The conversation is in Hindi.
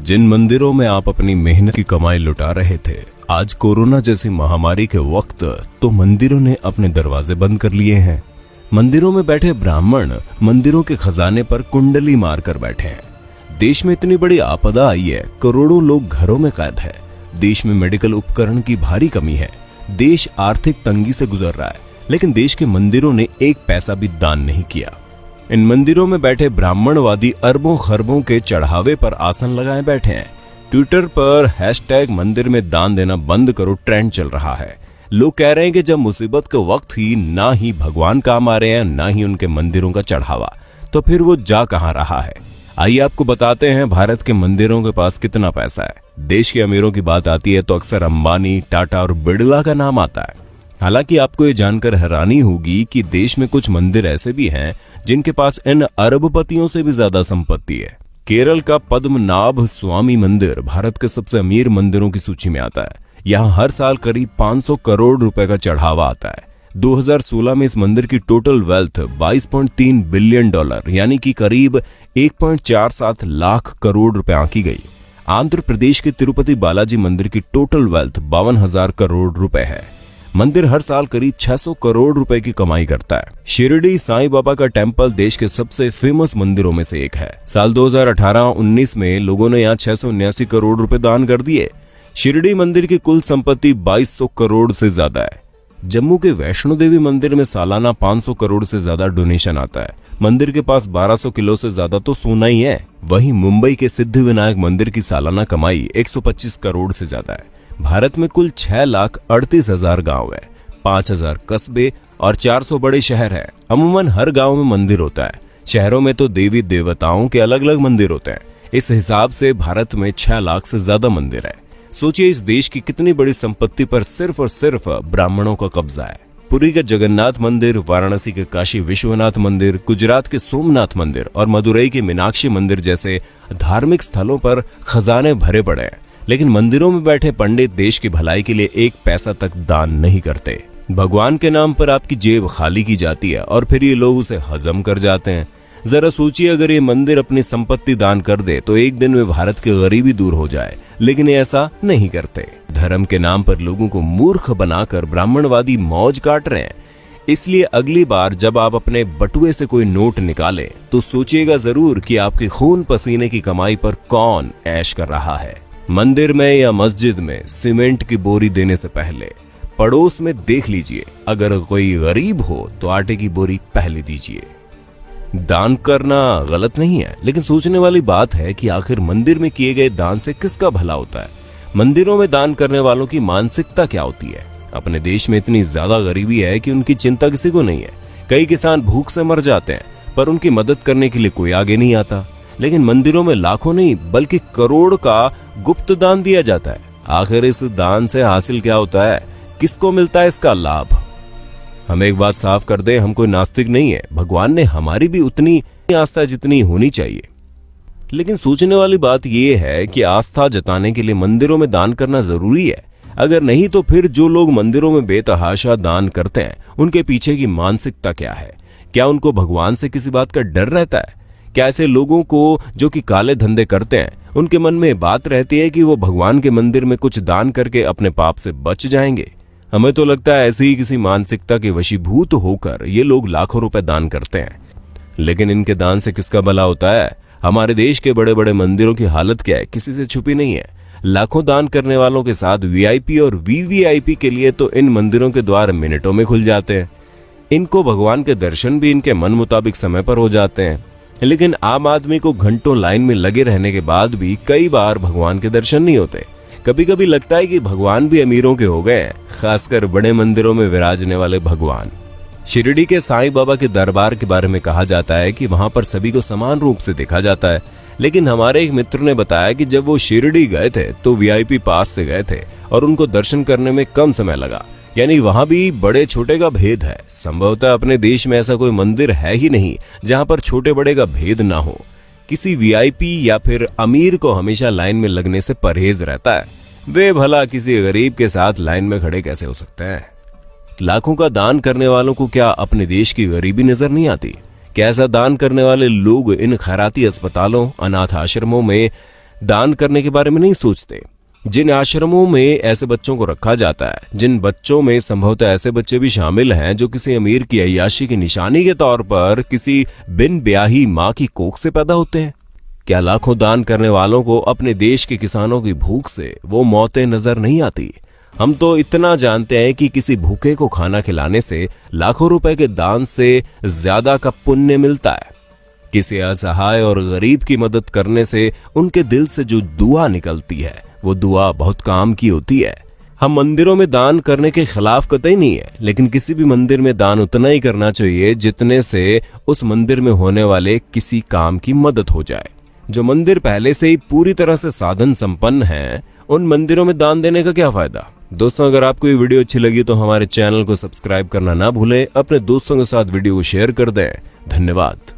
जिन मंदिरों में आप अपनी मेहनत की कमाई लुटा रहे थे, आज कोरोना जैसी महामारी के वक्त तो मंदिरों ने अपने दरवाजे बंद कर लिए हैं। मंदिरों में बैठे ब्राह्मण मंदिरों के खजाने पर कुंडली मारकर बैठे हैं। देश में इतनी बड़ी आपदा आई है, करोड़ों लोग घरों में कैद है। देश में मेडिकल उपकरण की भारी कमी है। देश आर्थिक तंगी से गुजर रहा है, लेकिन देश के मंदिरों ने एक पैसा भी दान नहीं किया। इन मंदिरों में बैठे ब्राह्मणवादी अरबों खरबों के चढ़ावे पर आसन लगाए बैठे हैं। ट्विटर पर हैशटैग मंदिर में दान देना बंद करो ट्रेंड चल रहा है। लोग कह रहे हैं कि जब मुसीबत के वक्त ही ना ही भगवान काम आ रहे हैं, ना ही उनके मंदिरों का चढ़ावा, तो फिर वो जा कहां रहा है। आइए आपको बताते हैं भारत के मंदिरों के पास कितना पैसा है। देश के अमीरों की बात आती है तो अक्सर अंबानी, टाटा और बिड़ला का नाम आता है। हालांकि आपको ये जानकर हैरानी होगी कि देश में कुछ मंदिर ऐसे भी हैं जिनके पास इन अरबपतियों से भी ज्यादा संपत्ति है। केरल का पद्मनाभ स्वामी मंदिर भारत के सबसे अमीर मंदिरों की सूची में आता है। यहाँ हर साल करीब 500 करोड़ रुपए का चढ़ावा आता है। 2016 में इस मंदिर की टोटल वेल्थ $22.3 बिलियन यानी कि करीब 1.47 लाख करोड़ रुपए आंकी गई। आंध्र प्रदेश के तिरुपति बालाजी मंदिर की टोटल वेल्थ 52,000 करोड़ रुपए है। मंदिर हर साल करीब 600 करोड़ रुपए की कमाई करता है। शिरडी साईं बाबा का टेम्पल देश के सबसे फेमस मंदिरों में से एक है। साल 2018-19 में लोगों ने यहाँ 679 करोड़ रुपए दान कर दिए। शिरडी मंदिर की कुल संपत्ति 2200 करोड़ से ज्यादा है। जम्मू के वैष्णो देवी मंदिर में सालाना 500 करोड़ से ज्यादा डोनेशन आता है। मंदिर के पास 1200 किलो से ज्यादा तो सोना ही है। वहीं मुंबई के सिद्धिविनायक मंदिर की सालाना कमाई 125 करोड़ से ज्यादा है। भारत में कुल 6,38,000 गांव है, 5,000 कस्बे और 400 बड़े शहर हैं। अमूमन हर गांव में मंदिर होता है। शहरों में तो देवी देवताओं के अलग अलग मंदिर होते हैं। इस हिसाब से भारत में 6 लाख से ज्यादा मंदिर है। सोचिए इस देश की कितनी बड़ी संपत्ति पर सिर्फ और सिर्फ ब्राह्मणों का कब्जा है। पुरी के जगन्नाथ मंदिर, वाराणसी के काशी विश्वनाथ मंदिर, गुजरात के सोमनाथ मंदिर और मदुरई के मीनाक्षी मंदिर जैसे धार्मिक स्थलों पर खजाने भरे पड़े हैं, लेकिन मंदिरों में बैठे पंडित देश की भलाई के लिए एक पैसा तक दान नहीं करते। भगवान के नाम पर आपकी जेब खाली की जाती है और फिर ये लोग उसे हजम कर जाते हैं। जरा सोचिए, अगर ये मंदिर अपनी संपत्ति दान कर दे तो एक दिन में भारत की गरीबी दूर हो जाए, लेकिन ये ऐसा नहीं करते। धर्म के नाम पर लोगों को मूर्ख बनाकर ब्राह्मणवादी मौज काट रहे हैं। इसलिए अगली बार जब आप अपने बटुए से कोई नोट निकालें तो सोचिएगा जरूर कि आपके खून पसीने की कमाई पर कौन ऐश कर रहा है। मंदिर में या मस्जिद में सीमेंट की बोरी देने से पहले पड़ोस में देख लीजिए, अगर कोई गरीब हो तो आटे की बोरी पहले दीजिए। दान करना गलत नहीं है, लेकिन सोचने वाली बात है कि आखिर मंदिर में किए गए दान से किसका भला होता है। मंदिरों में दान करने वालों की मानसिकता क्या होती है। अपने देश में इतनी ज्यादा गरीबी है कि उनकी चिंता किसी को नहीं है। कई किसान भूख से मर जाते हैं, पर उनकी मदद करने के लिए कोई आगे नहीं आता। लेकिन मंदिरों में लाखों नहीं बल्कि करोड़ का गुप्त दान दिया जाता है। आखिर इस दान से हासिल क्या होता है, किसको मिलता है इसका लाभ। हम एक बात साफ कर दें, हम कोई नास्तिक नहीं है। भगवान ने हमारी भी उतनी आस्था जितनी होनी चाहिए। लेकिन सोचने वाली बात यह है कि आस्था जताने के लिए मंदिरों में दान करना जरूरी है। अगर नहीं तो फिर जो लोग मंदिरों में बेतहाशा दान करते हैं, उनके पीछे की मानसिकता क्या है। क्या उनको भगवान से किसी बात का डर रहता है? क्या ऐसे लोगों को जो कि काले धंधे करते हैं, उनके मन में बात रहती है कि वो भगवान के मंदिर में कुछ दान करके अपने पाप से बच जाएंगे? हमें तो लगता है ऐसी ही किसी मानसिकता के वशीभूत होकर ये लोग लाखों रुपए दान करते हैं। लेकिन इनके दान से किसका भला होता है? हमारे देश के बड़े बड़े मंदिरों की हालत क्या है, किसी से छुपी नहीं है। लाखों दान करने वालों के साथ वीआईपी और वीवीआईपी के लिए तो इन मंदिरों के द्वार मिनटों में खुल जाते हैं। इनको भगवान के दर्शन भी इनके मन मुताबिक समय पर हो जाते हैं। लेकिन आम आदमी को घंटों लाइन में लगे रहने के बाद भी कई बार भगवान के दर्शन नहीं होते। कभी कभी लगता है कि भगवान भी अमीरों के हो गए हैं, खासकर बड़े मंदिरों में विराजने वाले भगवान। शिरडी के साईं बाबा के दरबार के बारे में कहा जाता है कि वहां पर सभी को समान रूप से देखा जाता है। लेकिन हमारे एक मित्र ने बताया कि जब वो शिरडी गए थे तो वीआईपी पास से गए थे और उनको दर्शन करने में कम समय लगा। यानी वहां भी बड़े छोटे का भेद है। संभवतः अपने देश में ऐसा कोई मंदिर है ही नहीं जहां पर छोटे बड़े का भेद ना हो। किसी वीआईपी या फिर अमीर को हमेशा लाइन में लगने से परहेज रहता है। वे भला किसी गरीब के साथ लाइन में खड़े कैसे हो सकते हैं? लाखों का दान करने वालों को क्या अपने देश की गरीबी नजर नहीं आती? क्या ऐसा दान करने वाले लोग इन खैराती अस्पतालों, अनाथ आश्रमों में दान करने के बारे में नहीं सोचते। जिन आश्रमों में ऐसे बच्चों को रखा जाता है, जिन बच्चों में संभवतः ऐसे बच्चे भी शामिल हैं जो किसी अमीर की अय्याशी की निशानी के तौर पर किसी बिन ब्याही माँ की कोख से पैदा होते हैं, क्या लाखों दान करने वालों को अपने देश के किसानों की भूख से वो मौतें नजर नहीं आती? हम तो इतना जानते हैं कि किसी भूखे को खाना खिलाने से लाखों रुपए के दान से ज्यादा का पुण्य मिलता है। किसी असहाय और गरीब की मदद करने से उनके दिल से जो दुआ निकलती है वो दुआ बहुत काम की होती है। हम मंदिरों में दान करने के खिलाफ कतई नहीं है, लेकिन किसी भी मंदिर में दान उतना ही करना चाहिए जितने से उस मंदिर में होने वाले किसी काम की मदद हो जाए। जो मंदिर पहले से ही पूरी तरह से साधन संपन्न हैं, उन मंदिरों में दान देने का क्या फायदा। दोस्तों, अगर आपको ये वीडियो अच्छी लगी तो हमारे चैनल को सब्सक्राइब करना ना भूलें, अपने दोस्तों के साथ वीडियो को शेयर कर दें। धन्यवाद।